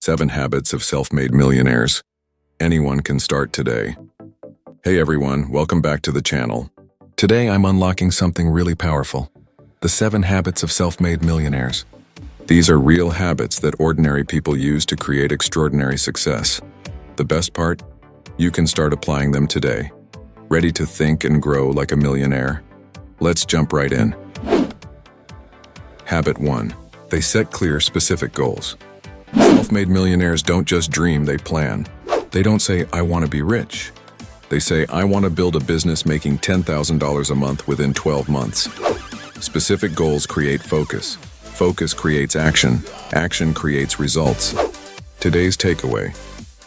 7 Habits of Self-Made Millionaires. Anyone can start today. Hey everyone, welcome back to the channel. Today I'm unlocking something really powerful. The 7 Habits of Self-Made Millionaires. These are real habits that ordinary people use to create extraordinary success. The best part? You can start applying them today. Ready to think and grow like a millionaire? Let's jump right in. Habit 1. They set clear, specific goals. Self-made millionaires don't just dream, they plan. They don't say, I want to be rich. They say, I want to build a business making $10,000 a month within 12 months. Specific goals create focus. Focus creates action. Action creates results. Today's takeaway.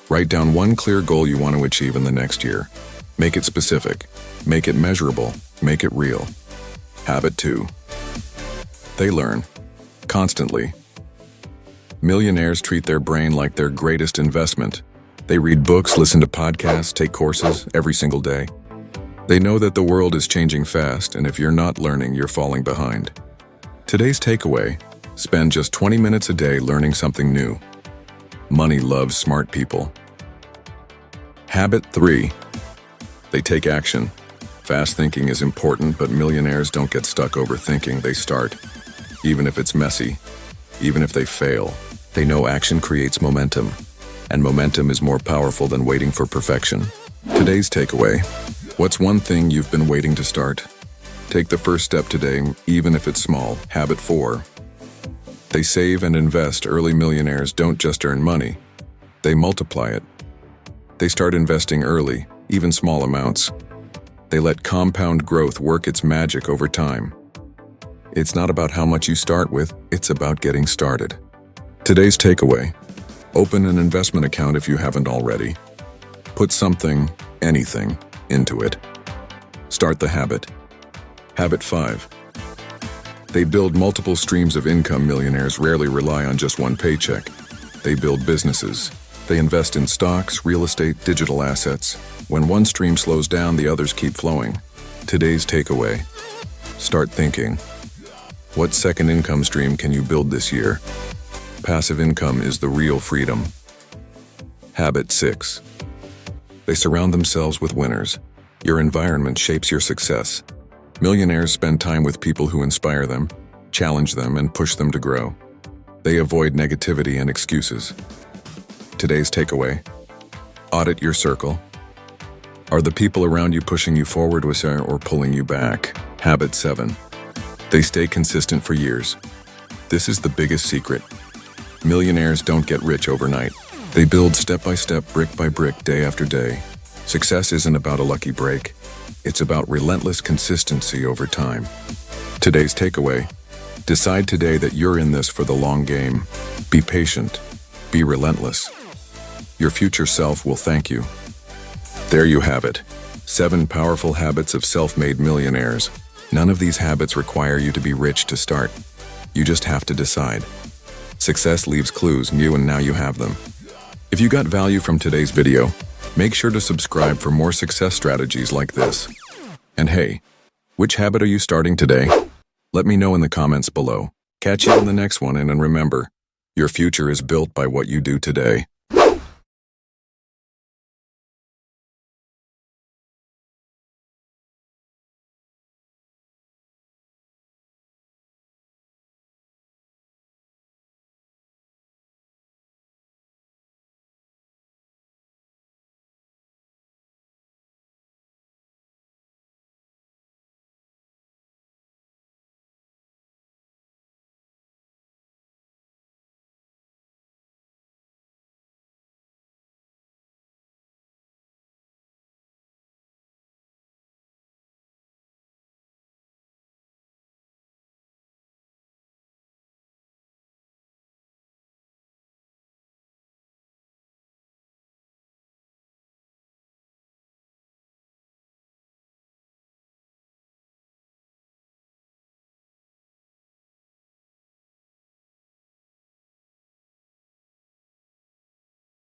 Write down one clear goal you want to achieve in the next year. Make it specific. Make it measurable. Make it real. Habit 2. They learn. Constantly. Millionaires treat their brain like their greatest investment. They read books, listen to podcasts, take courses every single day. They know that the world is changing fast, and if you're not learning, you're falling behind. Today's takeaway: spend just 20 minutes a day learning something new. Money loves smart people. Habit 3. They take action. Fast thinking is important, but millionaires don't get stuck overthinking, they start. Even if it's messy, even if they fail, they know action creates momentum, and momentum is more powerful than waiting for perfection. Today's takeaway: what's one thing you've been waiting to start? Take the first step today, even if it's small. Habit 4. They save and invest. Early millionaires don't just earn money, they multiply it. They start investing early, even small amounts. They let compound growth work its magic over time. It's not about how much you start with, it's about getting started. Today's takeaway: open an investment account if you haven't already. Put something, anything, into it. Start the habit. Habit 5. They build multiple streams of income. Millionaires rarely rely on just one paycheck. They build businesses. They invest in stocks, real estate, digital assets. When one stream slows down, the others keep flowing. Today's takeaway: start thinking. What second income stream can you build this year? Passive income is the real freedom. Habit 6. They surround themselves with winners. Your environment shapes your success. Millionaires spend time with people who inspire them, challenge them, and push them to grow. They avoid negativity and excuses. Today's takeaway: audit your circle. Are the people around you pushing you forward or pulling you back? Habit 7. They stay consistent for years. This is the biggest secret. Millionaires don't get rich overnight. They build step by step, brick by brick, day after day. Success isn't about a lucky break. It's about relentless consistency over time. Today's takeaway: decide today that you're in this for the long game. Be patient. Be relentless. Your future self will thank you. There you have it. 7 powerful habits of self-made millionaires. None of these habits require you to be rich to start. You just have to decide. Success leaves clues, and now you have them. If you got value from today's video, make sure to subscribe for more success strategies like this. And hey, which habit are you starting today? Let me know in the comments below. Catch you in the next one, and remember, your future is built by what you do today.